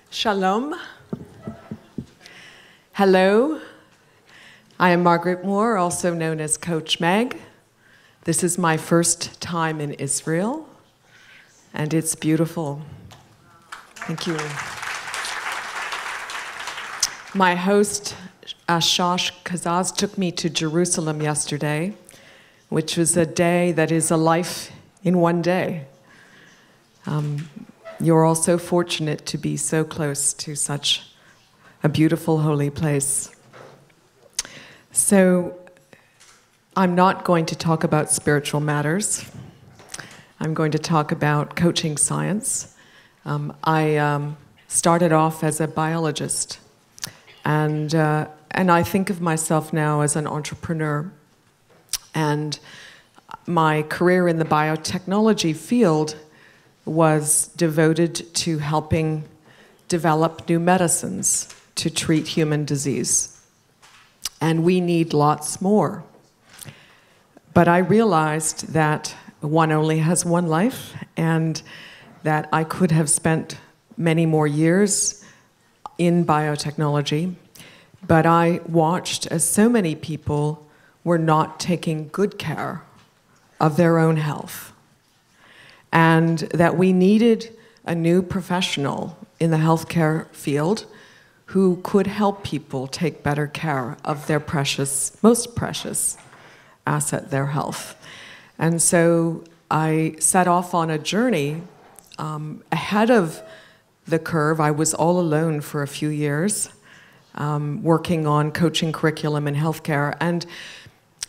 Shalom. Hello. I am Margaret Moore, also known as Coach Meg. This is my first time in Israel, and it's beautiful. Thank you. My host, Shosh Kazaz, took me to Jerusalem yesterday, which was a day that is a life in one day. You're all so fortunate to be so close to such a beautiful, holy place. So, I'm not going to talk about spiritual matters. I'm going to talk about coaching science. I started off as a biologist, and I think of myself now as an entrepreneur. And my career in the biotechnology field was devoted to helping develop new medicines to treat human disease. And we need lots more. But I realized that one only has one life, and that I could have spent many more years in biotechnology, but I watched as so many people were not taking good care of their own health, and that we needed a new professional in the healthcare field who could help people take better care of their most precious asset, their health. And so I set off on a journey ahead of the curve. I was all alone for a few years, working on coaching curriculum in healthcare. And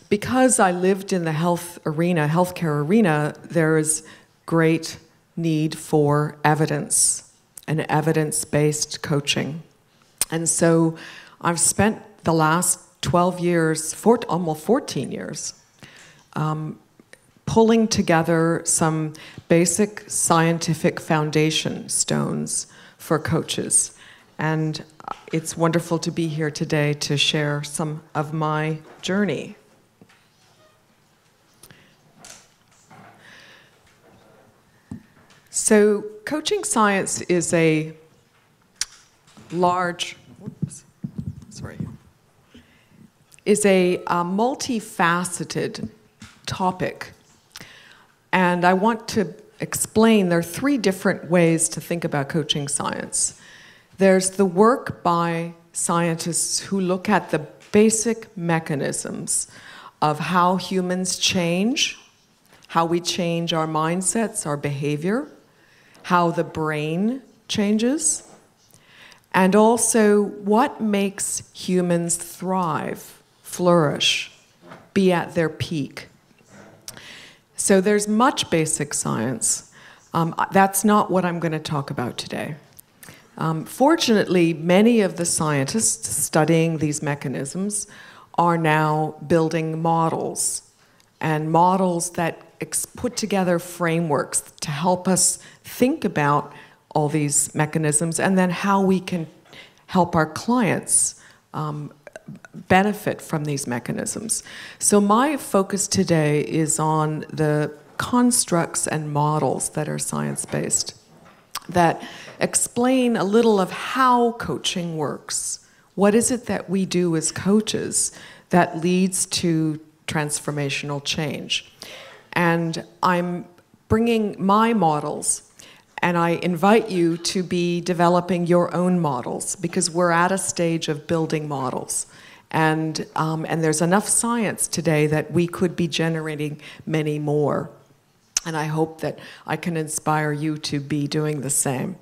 because I lived in the healthcare arena, there is great need for evidence and evidence-based coaching. And so I've spent the last 12 years, almost 14 years, pulling together some basic scientific foundation stones for coaches. And it's wonderful to be here today to share some of my journey. So, coaching science is a multifaceted topic. And I want to explain there are three different ways to think about coaching science. There's the work by scientists who look at the basic mechanisms of how humans change, how we change our mindsets, our behavior, how the brain changes, and also what makes humans thrive, flourish, be at their peak. So there's much basic science. That's not what I'm going to talk about today. Fortunately, many of the scientists studying these mechanisms are now building models, and models that put together frameworks to help us think about all these mechanisms and then how we can help our clients benefit from these mechanisms. So my focus today is on the constructs and models that are science-based, that explain a little of how coaching works. What is it that we do as coaches that leads to transformational change? And I'm bringing my models, and I invite you to be developing your own models, because we're at a stage of building models. And there's enough science today that we could be generating many more. And I hope that I can inspire you to be doing the same.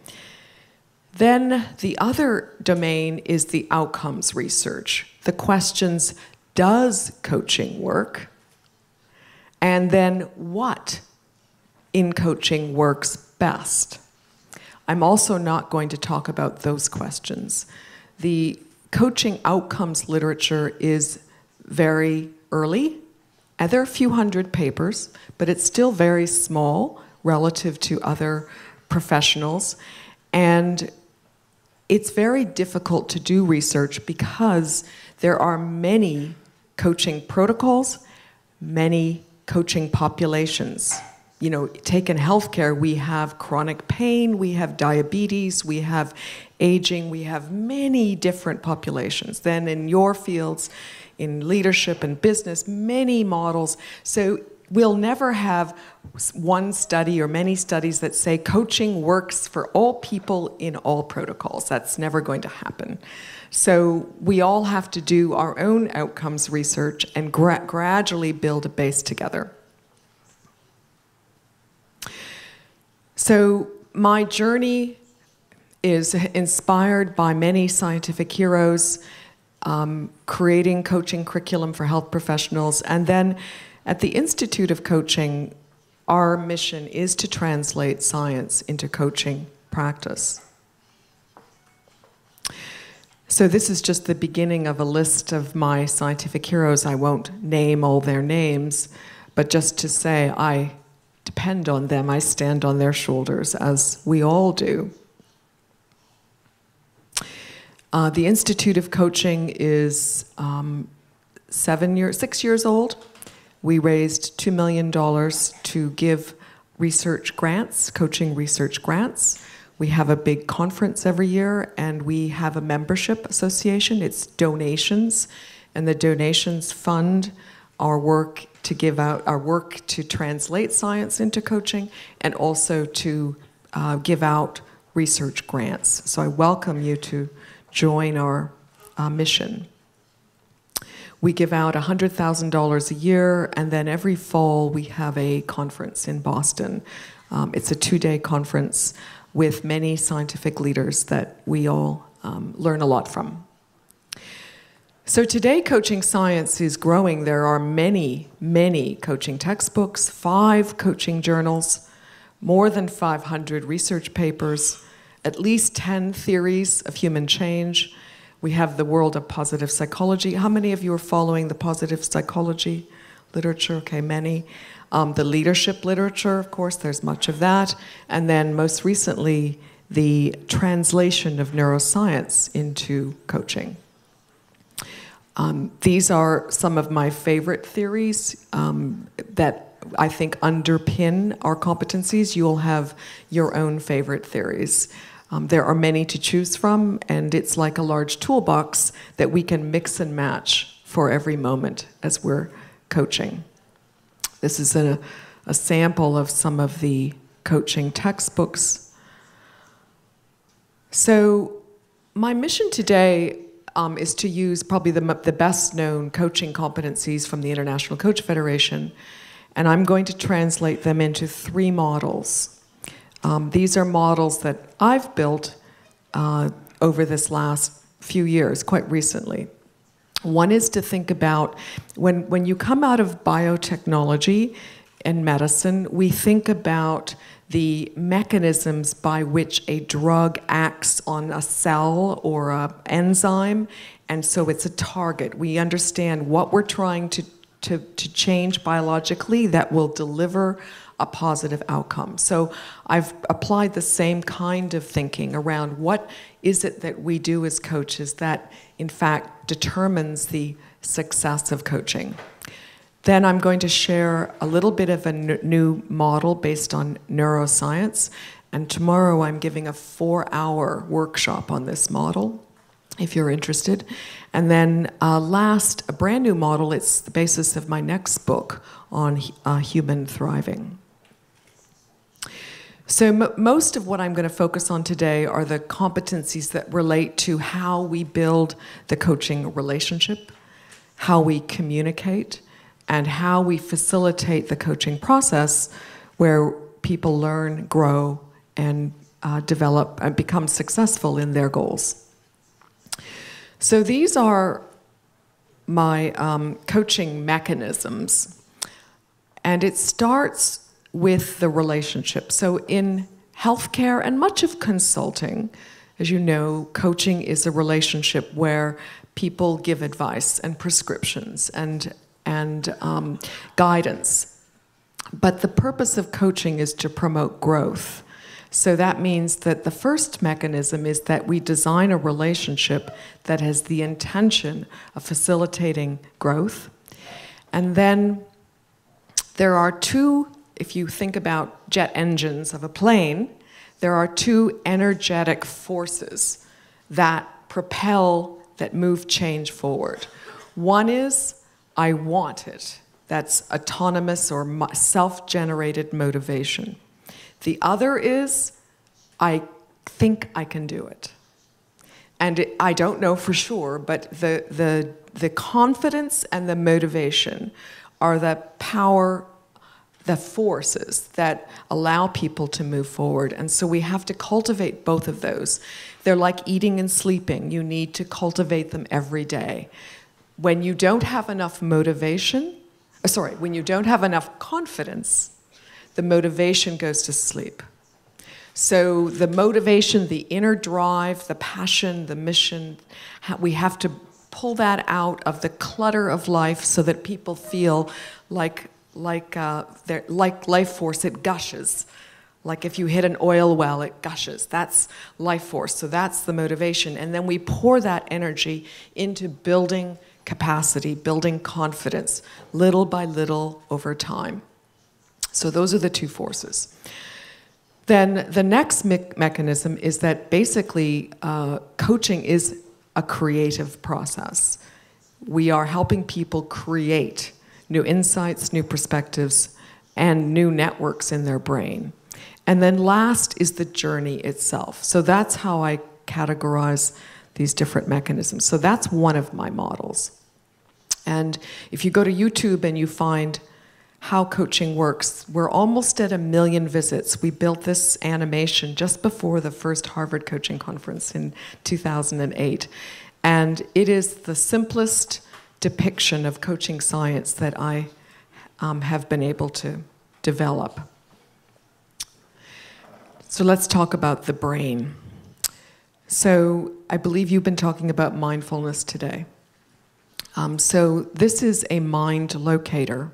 Then the other domain is the outcomes research. The questions, does coaching work? And then what in coaching works best? I'm also not going to talk about those questions. The coaching outcomes literature is very early, and there are a few hundred papers, but it's still very small relative to other professionals. And it's very difficult to do research because there are many coaching protocols, many coaching populations. take in healthcare, we have chronic pain, we have diabetes, we have aging, we have many different populations. Then in your fields, in leadership and business, many models. So we'll never have one study or many studies that say coaching works for all people in all protocols. That's never going to happen. So we all have to do our own outcomes research and gradually build a base together. So my journey is inspired by many scientific heroes, creating coaching curriculum for health professionals. And then at the Institute of Coaching, our mission is to translate science into coaching practice. So this is just the beginning of a list of my scientific heroes. I won't name all their names, but just to say I depend on them, I stand on their shoulders, as we all do. The Institute of Coaching is 6 years old. We raised $2 million to give research grants, coaching research grants. We have a big conference every year, and we have a membership association. It's donations, and the donations fund our work to give out, our work to translate science into coaching, and also to give out research grants. So I welcome you to join our mission. We give out $100,000 a year, and then every fall we have a conference in Boston. It's a 2-day conference with many scientific leaders that we all learn a lot from. So today, coaching science is growing. There are many, many coaching textbooks, 5 coaching journals, more than 500 research papers, at least 10 theories of human change. We have the world of positive psychology. How many of you are following the positive psychology literature? Okay, many. The leadership literature, of course, there's much of that. And then most recently, the translation of neuroscience into coaching. These are some of my favorite theories that I think underpin our competencies. You'll have your own favorite theories. There are many to choose from, and it's like a large toolbox that we can mix and match for every moment as we're coaching. This is a sample of some of the coaching textbooks. So my mission today is to use probably the best known coaching competencies from the International Coach Federation, and I'm going to translate them into 3 models. These are models that I've built over this last few years, quite recently. One is to think about when you come out of biotechnology and medicine, we think about the mechanisms by which a drug acts on a cell or an enzyme, and so it's a target. We understand what we're trying to change biologically that will deliver a positive outcome. So I've applied the same kind of thinking around what is it that we do as coaches that, in fact, determines the success of coaching. Then I'm going to share a little bit of a new model based on neuroscience, and tomorrow I'm giving a 4-hour workshop on this model, if you're interested. And then last, a brand new model. It's the basis of my next book on human thriving. So most of what I'm going to focus on today are the competencies that relate to how we build the coaching relationship, how we communicate, and how we facilitate the coaching process where people learn, grow, and develop and become successful in their goals. So these are my coaching mechanisms, and it starts with the relationship. So in healthcare and much of consulting, as you know, coaching is a relationship where people give advice and prescriptions and guidance. But the purpose of coaching is to promote growth. So that means that the first mechanism is that we design a relationship that has the intention of facilitating growth. And then there are 2 if you think about jet engines of a plane, there are two energetic forces that propel, that move change forward. One is, I want it. That's autonomous or self-generated motivation. The other is, I think I can do it. And I don't know for sure, but the confidence and the motivation are the power, the forces that allow people to move forward. And so we have to cultivate both of those. They're like eating and sleeping. You need to cultivate them every day. When you don't have enough motivation, when you don't have enough confidence, the motivation goes to sleep. So the motivation, the inner drive, the passion, the mission, we have to pull that out of the clutter of life so that people feel like life force, it gushes. Like if you hit an oil well, it gushes. That's life force, so that's the motivation. And then we pour that energy into building capacity, building confidence, little by little over time. So those are the two forces. Then the next mechanism is that basically coaching is a creative process. We are helping people create new insights, new perspectives, and new networks in their brain. And then last is the journey itself. So that's how I categorize these different mechanisms. So that's one of my models. And if you go to YouTube and you find how coaching works, we're almost at 1 million visits. We built this animation just before the first Harvard Coaching Conference in 2008. And it is the simplest depiction of coaching science that I have been able to develop. So let's talk about the brain. So I believe you've been talking about mindfulness today. So this is a mind locator,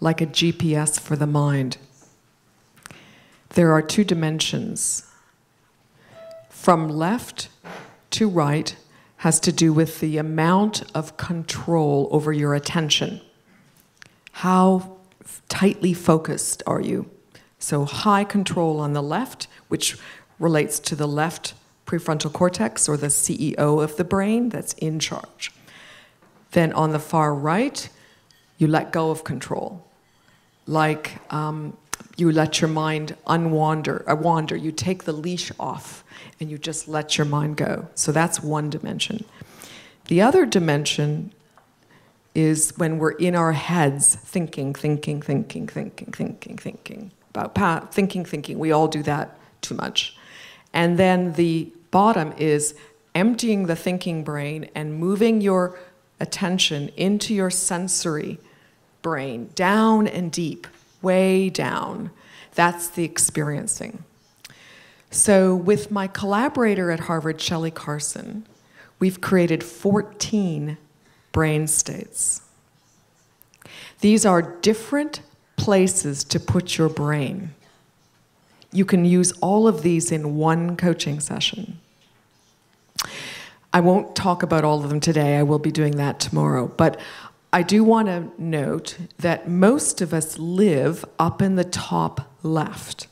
like a GPS for the mind. There are two dimensions. From left to right has to do with the amount of control over your attention. How tightly focused are you? So high control on the left, which relates to the left prefrontal cortex, or the CEO of the brain that's in charge. Then on the far right, you let go of control. Like you let your mind wander. You take the leash off and you just let your mind go. So that's one dimension. The other dimension is when we're in our heads thinking. About thinking. We all do that too much. And then the bottom is emptying the thinking brain and moving your attention into your sensory brain, down and deep, way down. That's the experiencing. So with my collaborator at Harvard, Shelley Carson, we've created 14 brain states. These are different places to put your brain. You can use all of these in one coaching session. I won't talk about all of them today. I will be doing that tomorrow. But I do want to note that most of us live up in the top left.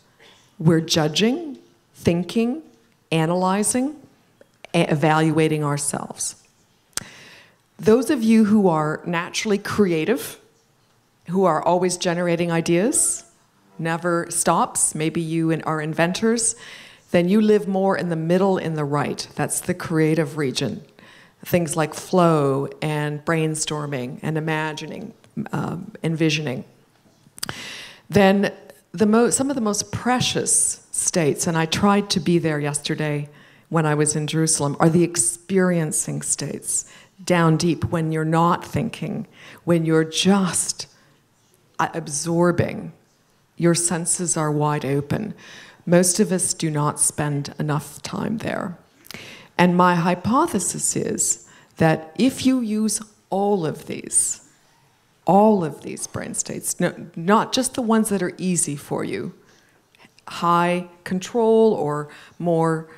We're judging, thinking, analyzing, evaluating ourselves. Those of you who are naturally creative, who are always generating ideas, never stops, maybe you are inventors, then you live more in the middle, in the right. That's the creative region. Things like flow and brainstorming and imagining, envisioning. Then some of the most precious states, and I tried to be there yesterday when I was in Jerusalem, are the experiencing states, down deep, when you're not thinking, when you're just absorbing. Your senses are wide open. Most of us do not spend enough time there. And my hypothesis is that if you use all of these brain states, not just the ones that are easy for you, high control or more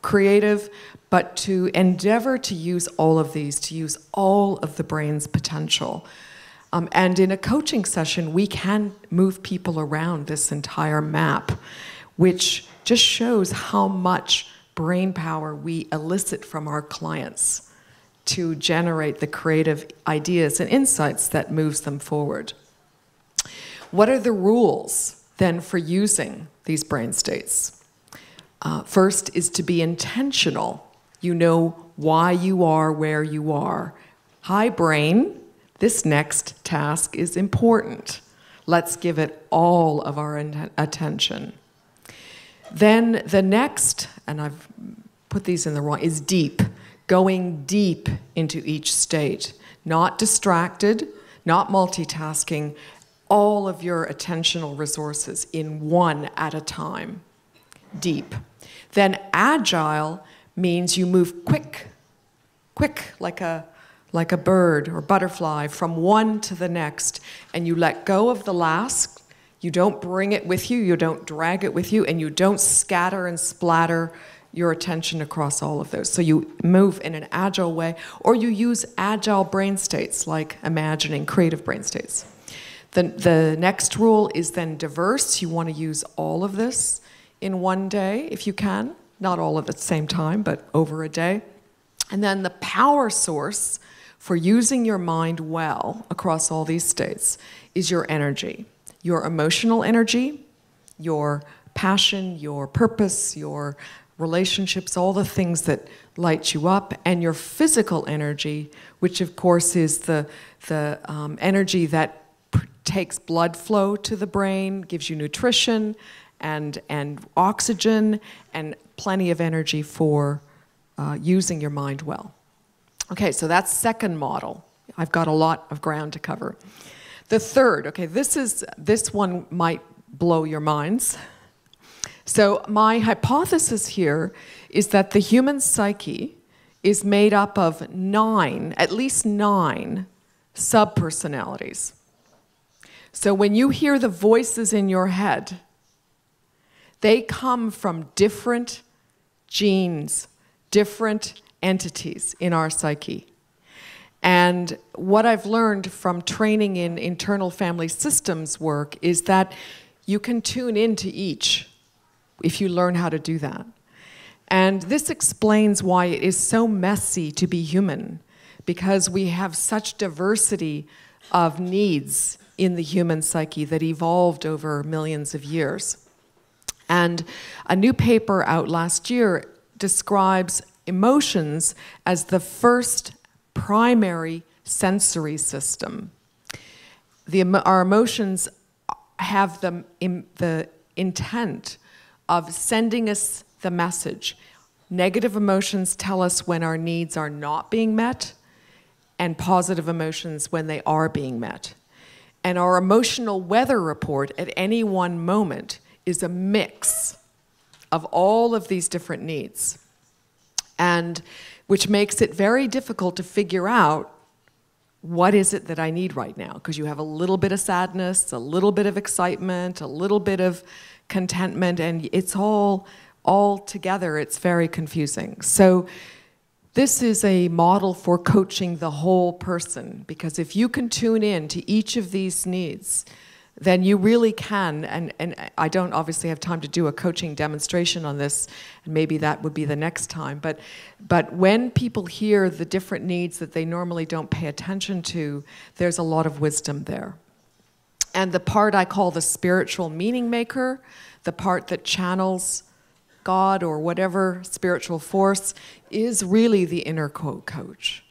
creative, but to endeavor to use all of these, to use all of the brain's potential, And in a coaching session, we can move people around this entire map, which just shows how much brain power we elicit from our clients to generate the creative ideas and insights that moves them forward. What are the rules then for using these brain states? First is to be intentional. You know why you are where you are. Hi, brain. This next task is important. Let's give it all of our attention. Then the next, and I've put these in the wrong, is deep. Going deep into each state. Not distracted, not multitasking, all of your attentional resources in one at a time. Deep. Then agile means you move quick, like a bird or butterfly from one to the next, and you let go of the last. You don't bring it with you, you don't drag it with you, and you don't scatter and splatter your attention across all of those. So you move in an agile way, or you use agile brain states, like imagining, creative brain states. The next rule is then diverse. You want to use all of this in one day, if you can. Not all at the same time, but over a day. And then the power source for using your mind well across all these states is your energy. Your emotional energy, your passion, your purpose, your relationships, all the things that light you up, and your physical energy, which of course is the energy that takes blood flow to the brain, gives you nutrition and oxygen, and plenty of energy for using your mind well. Okay, so that's second model. I've got a lot of ground to cover. The third, okay, this one might blow your minds. So my hypothesis here is that the human psyche is made up of at least nine subpersonalities. So when you hear the voices in your head, they come from different genes, different entities in our psyche. And what I've learned from training in internal family systems work is that you can tune into each if you learn how to do that. And this explains why it is so messy to be human, because we have such diversity of needs in the human psyche that evolved over millions of years. And a new paper out last year describes emotions as the first primary sensory system. Our emotions have the intent of sending us the message. Negative emotions tell us when our needs are not being met, and positive emotions when they are being met. And our emotional weather report at any one moment is a mix of all of these different needs, and which makes it very difficult to figure out what is it that I need right now, because you have a little bit of sadness, a little bit of excitement, a little bit of contentment, and it's all together. It's very confusing. So this is a model for coaching the whole person, because if you can tune in to each of these needs, then you really can, and I don't obviously have time to do a coaching demonstration on this, and maybe that would be the next time, but when people hear the different needs that they normally don't pay attention to, there's a lot of wisdom there. And the part I call the spiritual meaning maker, the part that channels God or whatever spiritual force, is really the inner coach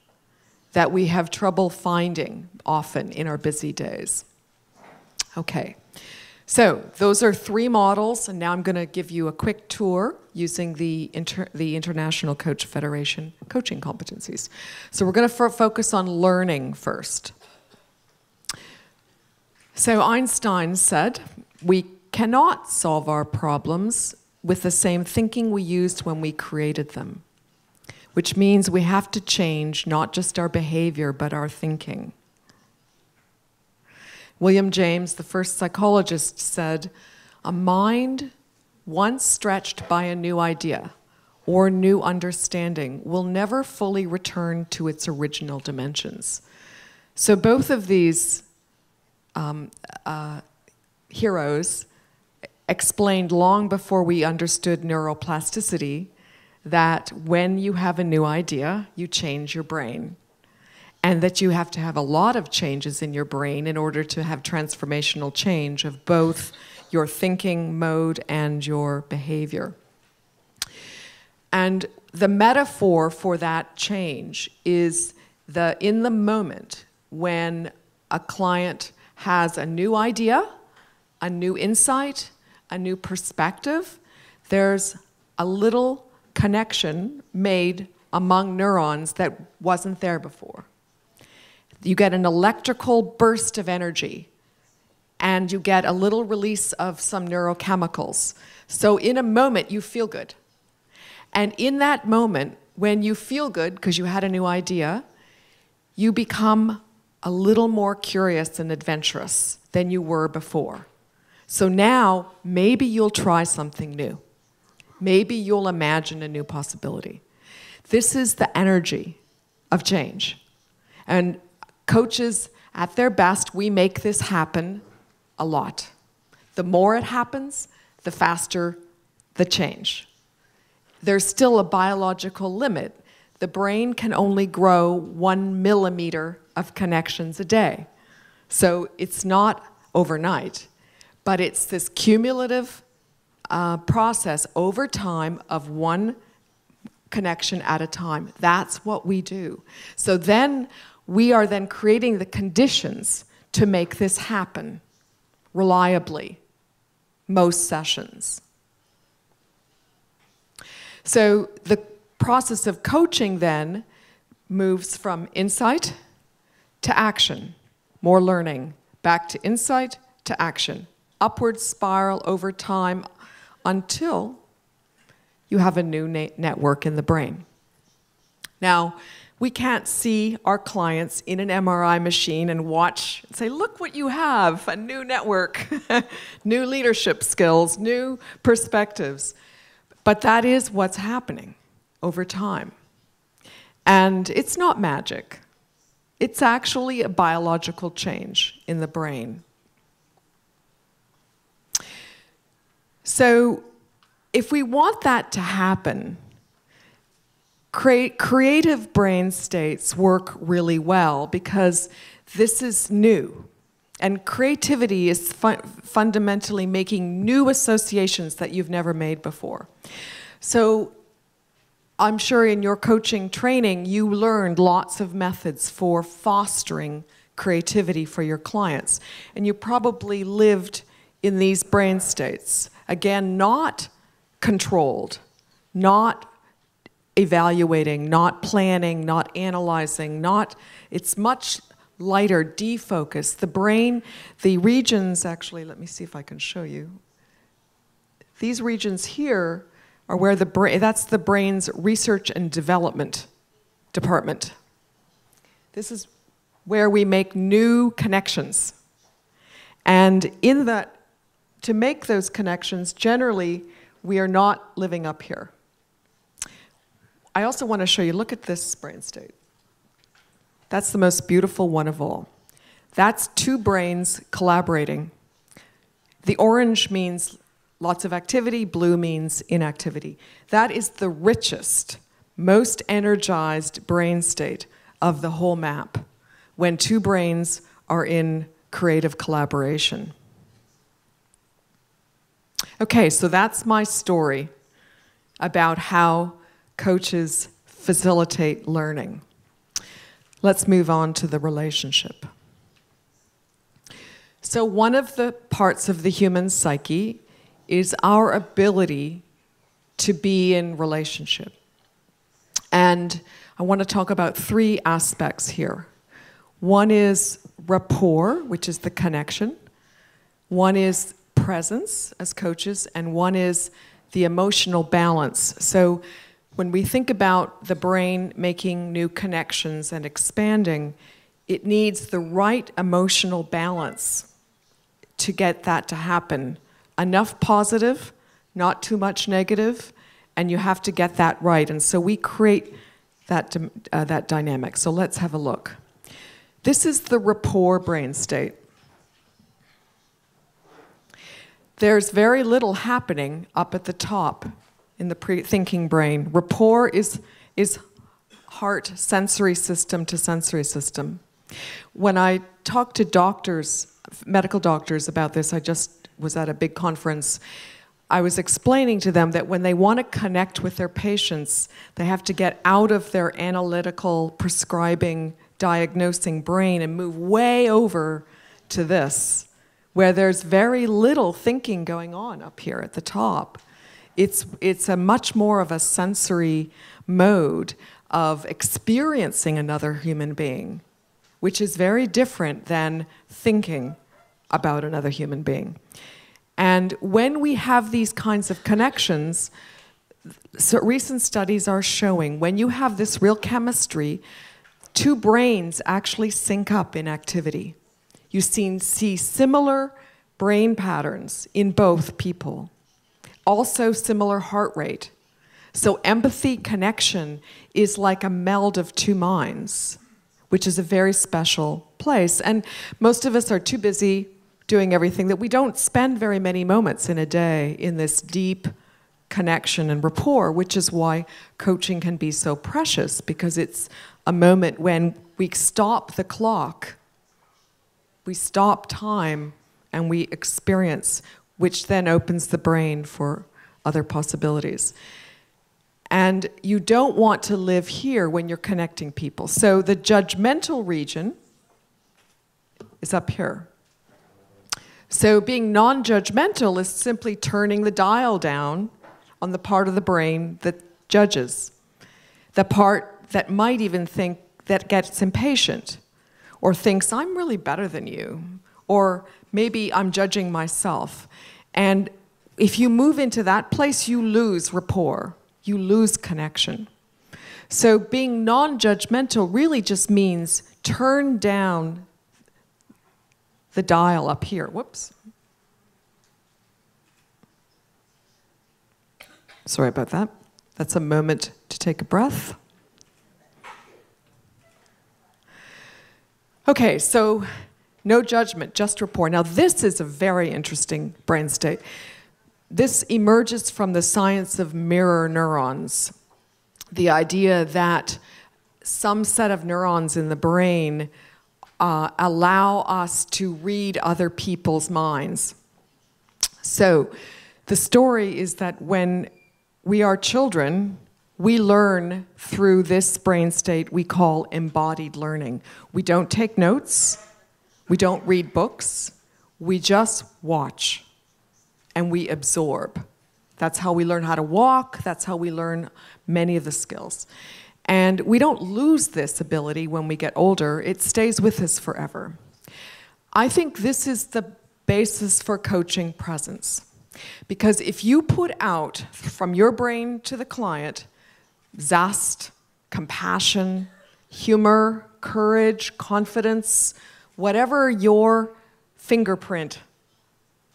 that we have trouble finding often in our busy days. Okay, so those are three models, and now I'm going to give you a quick tour using the International Coach Federation coaching competencies. So we're going to focus on learning first. So Einstein said, we cannot solve our problems with the same thinking we used when we created them, which means we have to change not just our behavior, but our thinking. William James, the first psychologist, said, a mind once stretched by a new idea or new understanding will never fully return to its original dimensions. So both of these heroes explained long before we understood neuroplasticity that when you have a new idea, you change your brain. And that you have to have a lot of changes in your brain in order to have transformational change of both your thinking mode and your behavior. And the metaphor for that change is in the moment when a client has a new idea, a new insight, a new perspective, there's a little connection made among neurons that wasn't there before. You get an electrical burst of energy, and you get a little release of some neurochemicals. So in a moment, you feel good. And in that moment, when you feel good because you had a new idea, you become a little more curious and adventurous than you were before. So now, maybe you'll try something new. Maybe you'll imagine a new possibility. This is the energy of change. And coaches, at their best, we make this happen a lot. The more it happens, the faster the change. There's still a biological limit. The brain can only grow 1 millimeter of connections a day. So it's not overnight, but it's this cumulative process over time of one connection at a time. That's what we do. So then we are then creating the conditions to make this happen reliably, most sessions. So the process of coaching then moves from insight to action, more learning, back to insight to action, upward spiral over time until you have a new network in the brain. Now, we can't see our clients in an MRI machine and watch and say, look what you have, a new network, new leadership skills, new perspectives. But that is what's happening over time. And it's not magic. It's actually a biological change in the brain. So if we want that to happen, creative brain states work really well because this is new. And creativity is fundamentally making new associations that you've never made before. So I'm sure in your coaching training, you learned lots of methods for fostering creativity for your clients. And you probably lived in these brain states. Again, not controlled, not evaluating, not planning, not analyzing, it's much lighter, defocused. The brain, the regions, actually, let me see if I can show you. These regions here are where that's the brain's research and development department. This is where we make new connections. And in that, to make those connections, generally, we are not living up here. I also want to show you, look at this brain state. That's the most beautiful one of all. That's two brains collaborating. The orange means lots of activity, blue means inactivity. That is the richest, most energized brain state of the whole map when two brains are in creative collaboration. Okay, so that's my story about how coaches facilitate learning. Let's move on to the relationship. So one of the parts of the human psyche is our ability to be in relationship. And I want to talk about three aspects here. One is rapport, which is the connection. One is presence as coaches, and one is the emotional balance. So when we think about the brain making new connections and expanding, it needs the right emotional balance to get that to happen. Enough positive, not too much negative, and you have to get that right. And so we create that dynamic. So let's have a look. This is the rapport brain state. there's very little happening up at the top in the pre-thinking brain. Rapport is heart sensory system to sensory system. When I talk to doctors, medical doctors about this, I just was at a big conference, I was explaining to them that when they want to connect with their patients, they have to get out of their analytical, prescribing, diagnosing brain and move way over to this, where there's very little thinking going on up here at the top. It's a much more of a sensory mode of experiencing another human being, which is very different than thinking about another human being. And when we have these kinds of connections, so recent studies are showing when you have this real chemistry, two brains actually sync up in activity. You see similar brain patterns in both people. Also similar heart rate. So empathy, connection is like a meld of two minds, which is a very special place. And most of us are too busy doing everything that we don't spend very many moments in a day in this deep connection and rapport, which is why coaching can be so precious, because it's a moment when we stop the clock, we stop time, and we experience, which then opens the brain for other possibilities. And you don't want to live here when you're connecting people. So the judgmental region is up here. So being non-judgmental is simply turning the dial down on the part of the brain that judges, the part that might even think, that gets impatient, or thinks, I'm really better than you, or maybe I'm judging myself. And if you move into that place, you lose rapport, you lose connection. So being non-judgmental really just means turn down the dial up here. Whoops. Sorry about that. That's a moment to take a breath. Okay, so no judgment, just rapport. Now this is a very interesting brain state. This emerges from the science of mirror neurons. The idea that some set of neurons in the brain allow us to read other people's minds. So the story is that when we are children, we learn through this brain state we call embodied learning. We don't take notes, we don't read books, we just watch and we absorb. That's how we learn how to walk, that's how we learn many of the skills. And we don't lose this ability when we get older, it stays with us forever. I think this is the basis for coaching presence. Because if you put out from your brain to the client zest, compassion, humor, courage, confidence, whatever your fingerprint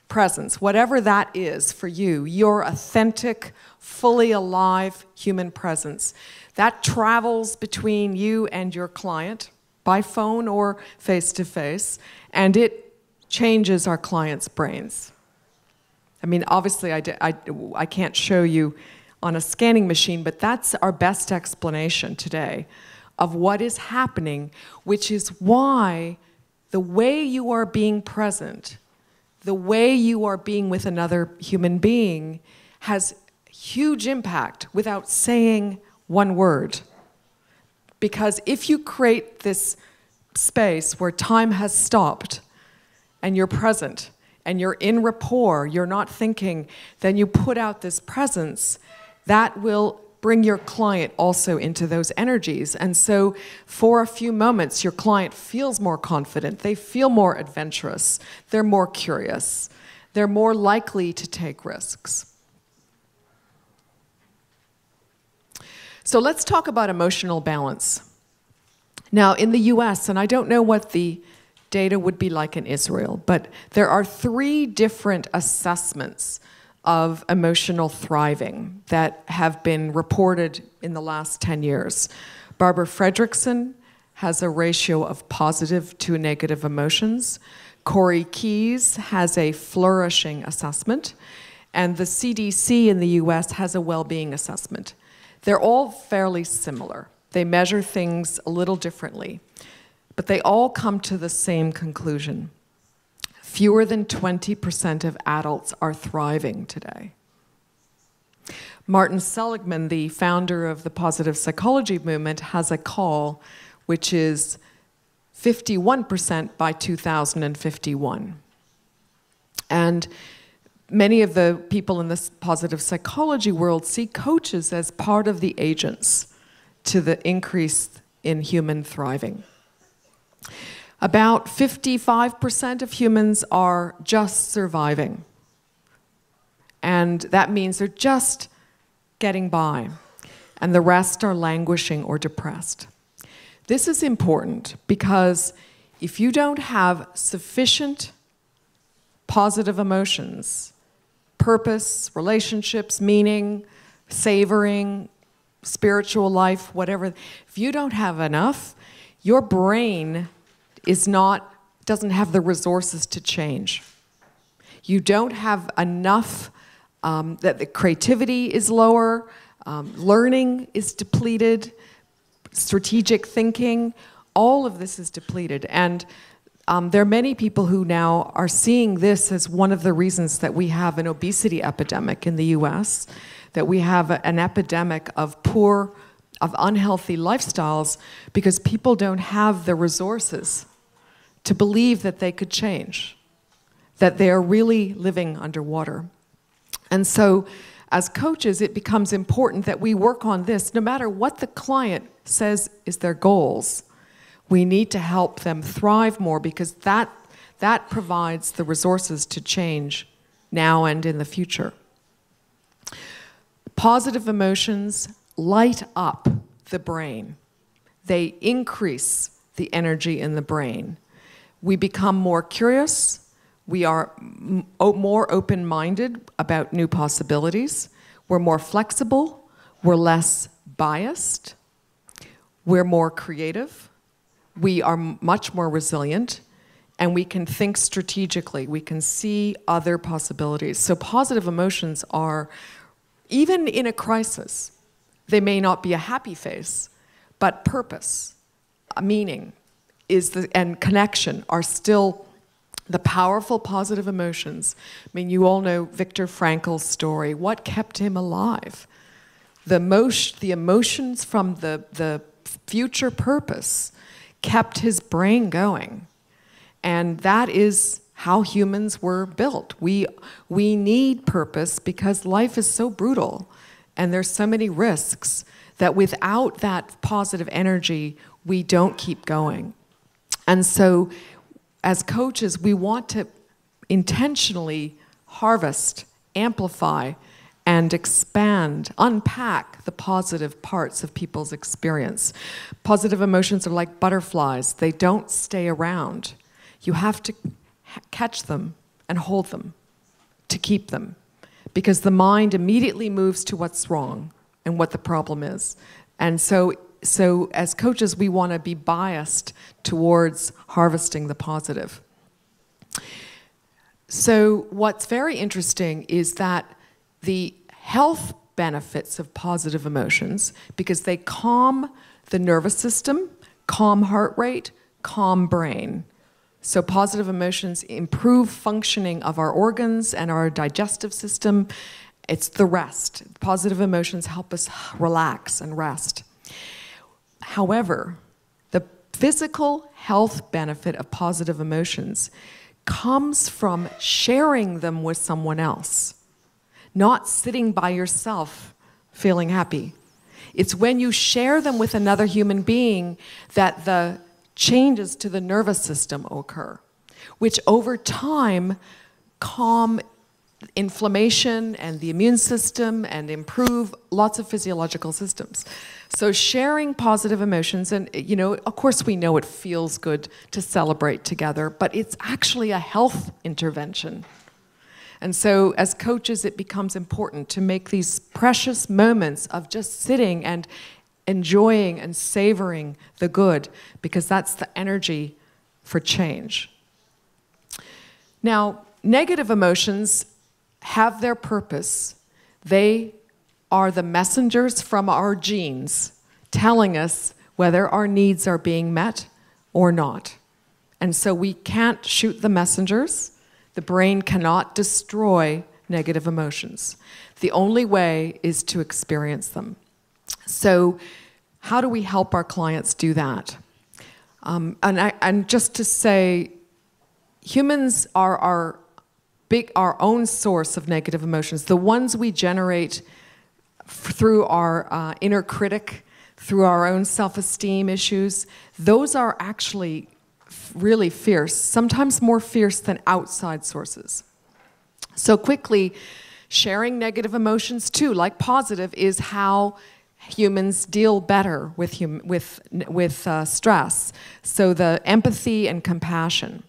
presence, whatever that is for you, your authentic, fully alive human presence, that travels between you and your client by phone or face-to-face, and it changes our clients' brains. I mean, obviously, I can't show you on a scanning machine, but that's our best explanation today of what is happening, which is why the way you are being present, the way you are being with another human being has huge impact without saying one word. Because if you create this space where time has stopped and you're present and you're in rapport, you're not thinking, then you put out this presence that will bring your client also into those energies. And so for a few moments, your client feels more confident, they feel more adventurous, they're more curious, they're more likely to take risks. So let's talk about emotional balance. Now in the US, and I don't know what the data would be like in Israel, but there are 3 different assessments of emotional thriving that have been reported in the last 10 years. Barbara Fredrickson has a ratio of positive to negative emotions. Corey Keyes has a flourishing assessment, and the CDC in the US has a well-being assessment. They're all fairly similar. They measure things a little differently, but they all come to the same conclusion. Fewer than 20% of adults are thriving today. Martin Seligman, the founder of the positive psychology movement, has a call which is 51% by 2051. And many of the people in this positive psychology world see coaches as part of the agents to the increase in human thriving. About 55% of humans are just surviving. And that means they're just getting by. And the rest are languishing or depressed. This is important because if you don't have sufficient positive emotions, purpose, relationships, meaning, savoring, spiritual life, whatever, if you don't have enough, your brain doesn't have the resources to change. You don't have enough, that the creativity is lower, learning is depleted, strategic thinking, all of this is depleted. And there are many people who now are seeing this as one of the reasons that we have an obesity epidemic in the US, that we have an epidemic of unhealthy lifestyles because people don't have the resources to believe that they could change, that they are really living underwater. And so as coaches, it becomes important that we work on this no matter what the client says is their goals. We need to help them thrive more because that provides the resources to change now and in the future. Positive emotions light up the brain. They increase the energy in the brain. We become more curious. We are more open-minded about new possibilities. We're more flexible. We're less biased. We're more creative. We are much more resilient. And we can think strategically. We can see other possibilities. So positive emotions are, even in a crisis, they may not be a happy face, but purpose, a meaning, and connection are still the powerful positive emotions. I mean, you all know Viktor Frankl's story. What kept him alive? The emotions from the future purpose kept his brain going. And that is how humans were built. We need purpose because life is so brutal and there's so many risks that without that positive energy, we don't keep going. And so as coaches, we want to intentionally harvest, amplify, and expand, unpack the positive parts of people's experience. Positive emotions are like butterflies. They don't stay around. You have to catch them and hold them to keep them, because the mind immediately moves to what's wrong and what the problem is. And so as coaches, we want to be biased towards harvesting the positive. So what's very interesting is that the health benefits of positive emotions, because they calm the nervous system, calm heart rate, calm brain. So positive emotions improve functioning of our organs and our digestive system. It's the rest. Positive emotions help us relax and rest. However, the physical health benefit of positive emotions comes from sharing them with someone else, not sitting by yourself feeling happy. It's when you share them with another human being that the changes to the nervous system occur, which over time calm inflammation and the immune system and improve lots of physiological systems. So sharing positive emotions, and of course we know it feels good to celebrate together, but it's actually a health intervention. And so as coaches, it becomes important to make these precious moments of just sitting and enjoying and savoring the good, because that's the energy for change. Now, negative emotions have their purpose. They are the messengers from our genes telling us whether our needs are being met or not. And so we can't shoot the messengers. The brain cannot destroy negative emotions. The only way is to experience them. So how do we help our clients do that? And just to say, humans are our own source of negative emotions. The ones we generate through our inner critic, through our own self-esteem issues, those are actually really fierce, sometimes more fierce than outside sources. So quickly, sharing negative emotions too, like positive, is how humans deal better with stress. So the empathy and compassion.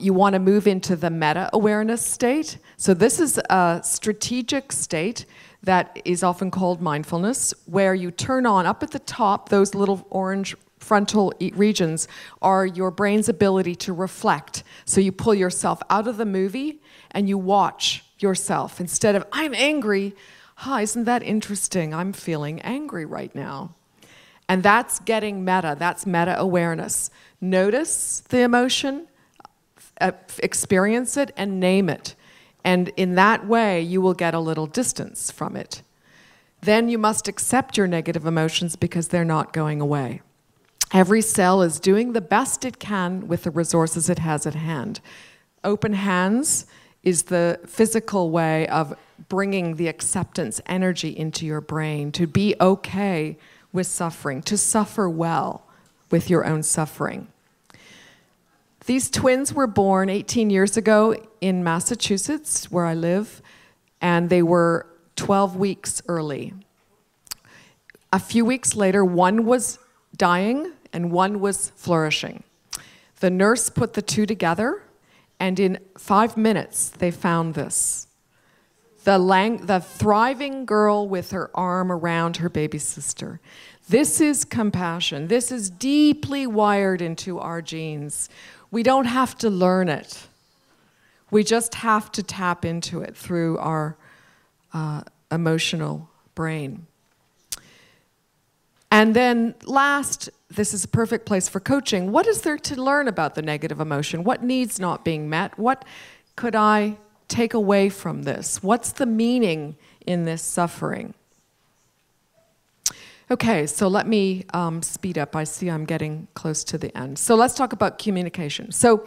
You want to move into the meta-awareness state. So this is a strategic state that is often called mindfulness, where you turn on, up at the top, those little orange frontal regions are your brain's ability to reflect. So you pull yourself out of the movie and you watch yourself. Instead of, I'm angry, isn't that interesting? I'm feeling angry right now. And that's getting meta, that's meta-awareness. Notice the emotion, experience it, and name it. And in that way, you will get a little distance from it. Then you must accept your negative emotions because they're not going away. Every cell is doing the best it can with the resources it has at hand. Open hands is the physical way of bringing the acceptance energy into your brain, to be okay with suffering, to suffer well with your own suffering. These twins were born 18 years ago in Massachusetts, where I live, and they were 12 weeks early. A few weeks later, one was dying and one was flourishing. The nurse put the two together, and in 5 minutes, they found this. The thriving girl with her arm around her baby sister. This is compassion. This is deeply wired into our genes. We don't have to learn it. We just have to tap into it through our emotional brain. And then last, this is a perfect place for coaching. What is there to learn about the negative emotion? What needs not being met? What could I take away from this? What's the meaning in this suffering? Okay, so let me speed up. I see I'm getting close to the end. So let's talk about communication. So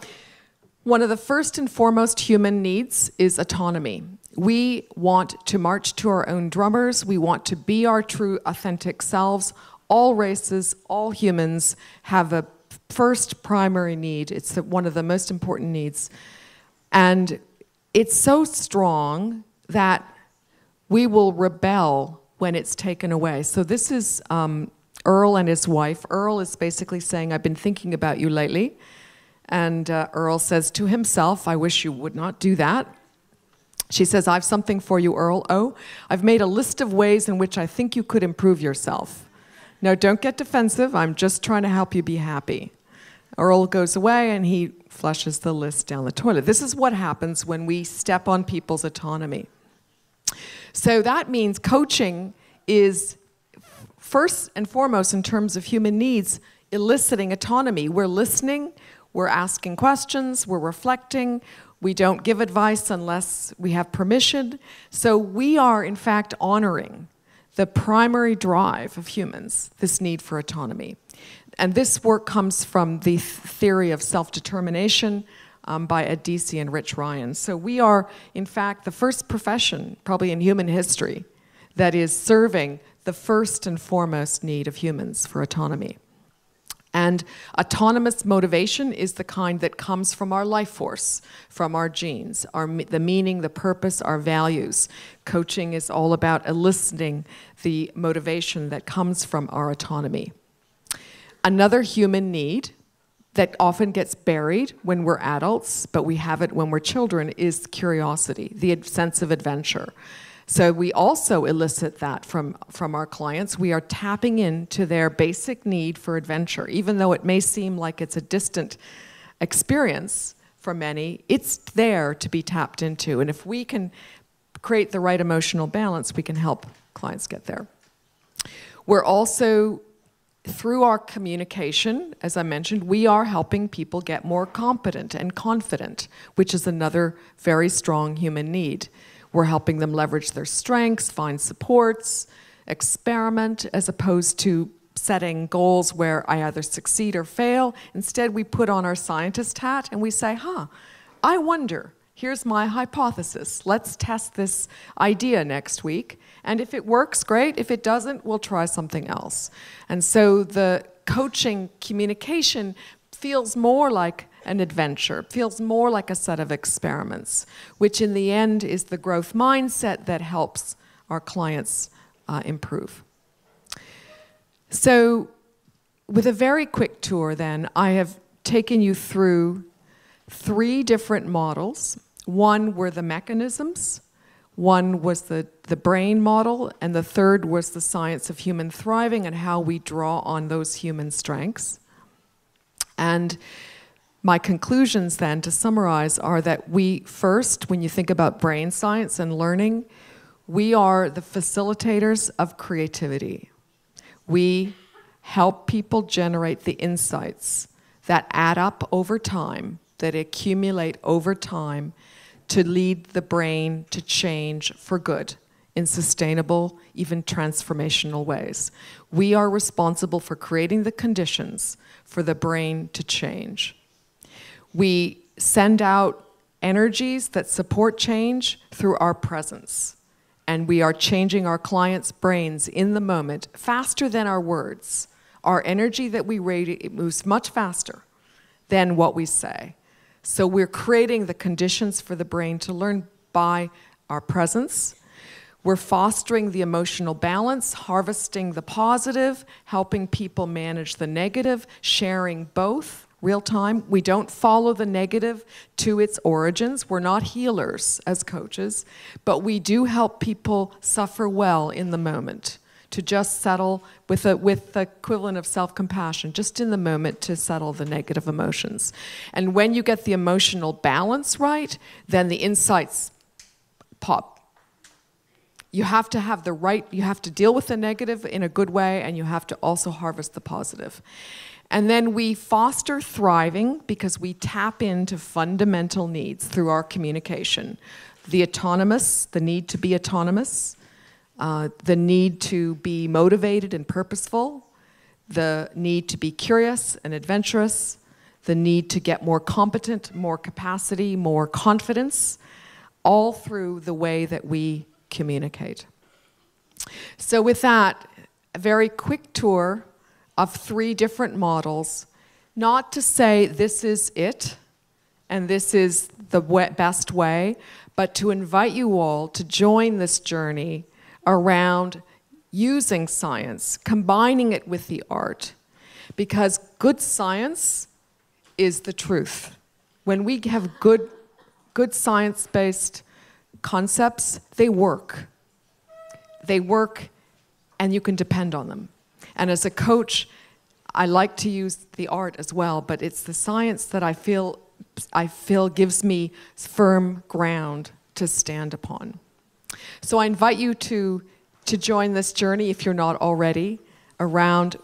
one of the first and foremost human needs is autonomy. We want to march to our own drummers. We want to be our true, authentic selves. All races, all humans have a first primary need. It's one of the most important needs. And it's so strong that we will rebel when it's taken away. So this is Earl and his wife. Earl is basically saying, I've been thinking about you lately. And Earl says to himself, I wish you would not do that. She says, I have something for you, Earl. Oh, I've made a list of ways in which I think you could improve yourself. Now, don't get defensive. I'm just trying to help you be happy. Earl goes away and he flushes the list down the toilet. This is what happens when we step on people's autonomy. So that means coaching is first and foremost in terms of human needs, eliciting autonomy. We're listening, we're asking questions, we're reflecting, we don't give advice unless we have permission. So we are, in fact, honoring the primary drive of humans, this need for autonomy. And this work comes from the theory of self-determination by Adisi and Rich Ryan. So we are, in fact, the first profession, probably in human history, that is serving the first and foremost need of humans for autonomy. And autonomous motivation is the kind that comes from our life force, from our genes, the meaning, the purpose, our values. Coaching is all about eliciting the motivation that comes from our autonomy. Another human need that often gets buried when we're adults, but we have it when we're children, is curiosity, the sense of adventure. So we also elicit that from our clients. We are tapping into their basic need for adventure. Even though it may seem like it's a distant experience, for many. It's there to be tapped into. And if we can create the right emotional balance, we can help clients get there. We're also, through our communication, as I mentioned, we are helping people get more competent and confident, which is another very strong human need. We're helping them leverage their strengths, find supports, experiment, as opposed to setting goals where I either succeed or fail. Instead, we put on our scientist hat and we say, I wonder, here's my hypothesis. Let's test this idea next week. And if it works, great. If it doesn't, we'll try something else. And so the coaching communication feels more like an adventure, feels more like a set of experiments, which in the end is the growth mindset that helps our clients improve. So with a very quick tour then, I have taken you through 3 different models. One were the mechanisms, one was the brain model, and the third was the science of human thriving and how we draw on those human strengths. And my conclusions then, to summarize, are that we first, when you think about brain science and learning, we are the facilitators of creativity. We help people generate the insights that add up over time, that accumulate over time, to lead the brain to change for good in sustainable, even transformational ways. We are responsible for creating the conditions for the brain to change. We send out energies that support change through our presence. And we are changing our clients' brains in the moment faster than our words. Our energy that we radiate moves much faster than what we say. So we're creating the conditions for the brain to learn by our presence. We're fostering the emotional balance, harvesting the positive, helping people manage the negative, sharing both real time. We don't follow the negative to its origins. We're not healers as coaches, but we do help people suffer well in the moment, to just settle with the equivalent of self-compassion, just in the moment to settle the negative emotions. And when you get the emotional balance right, then the insights pop. You have to have the right, you have to deal with the negative in a good way, and you have to also harvest the positive. And then we foster thriving because we tap into fundamental needs through our communication. The autonomous, the need to be autonomous, the need to be motivated and purposeful, the need to be curious and adventurous, the need to get more competent, more capacity, more confidence, all through the way that we communicate. So with that, a very quick tour of 3 different models, not to say this is it and this is the best way, but to invite you all to join this journey around using science, combining it with the art, because good science is the truth. When we have good science-based concepts, they work. They work, and you can depend on them. And as a coach, I like to use the art as well, but it's the science that I feel gives me firm ground to stand upon. So I invite you to join this journey, if you're not already, around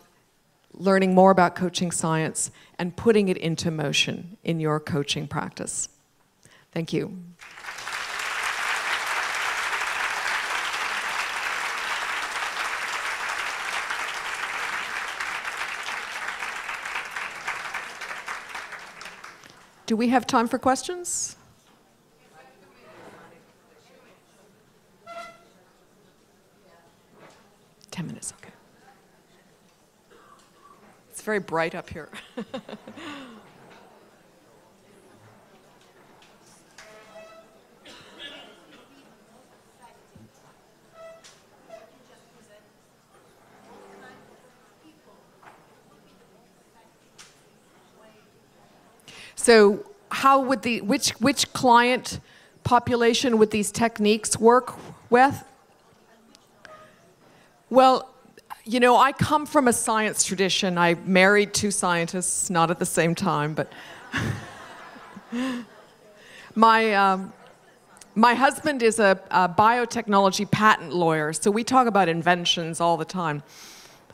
learning more about coaching science and putting it into motion in your coaching practice. Thank you. Do we have time for questions? 10 minutes, okay. It's very bright up here. So how would which client population would these techniques work with? Well, you know, I come from a science tradition. I married 2 scientists, not at the same time, but My husband is a biotechnology patent lawyer, so we talk about inventions all the time.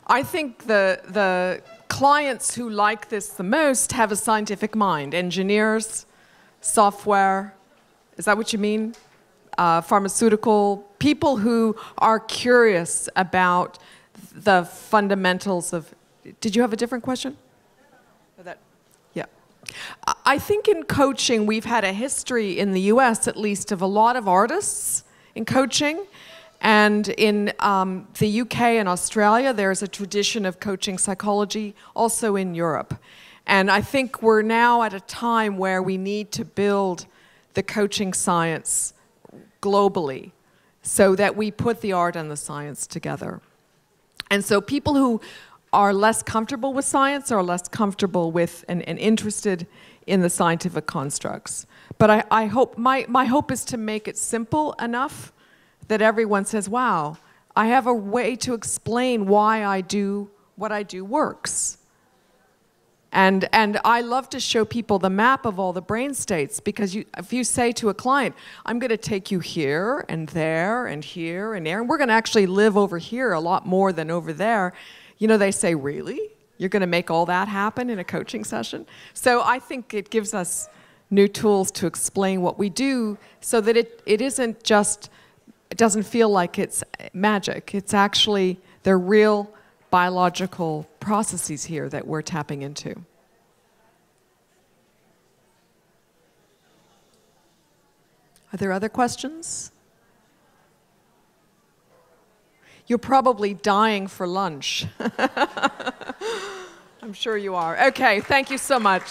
I think the clients who like this the most have a scientific mind. Engineers, software, is that what you mean? Pharmaceutical, people who are curious about the fundamentals of... Did you have a different question? Yeah. I think in coaching, we've had a history in the US, at least, of a lot of artists in coaching. And in the UK and Australia, there's a tradition of coaching psychology, also in Europe. And I think we're now at a time where we need to build the coaching science globally so that we put the art and the science together. And so people who are less comfortable with science are less comfortable with and interested in the scientific constructs. But I hope, my hope is to make it simple enough that everyone says, wow, I have a way to explain why I do what I do works. And I love to show people the map of all the brain states, because if you say to a client, I'm going to take you here and there and here and there, and we're going to actually live over here a lot more than over there, you know, they say, really? You're going to make all that happen in a coaching session? So I think it gives us new tools to explain what we do so that it isn't just... It doesn't feel like it's magic. It's actually, they're real biological processes here that we're tapping into. Are there other questions? You're probably dying for lunch. I'm sure you are. Okay, thank you so much.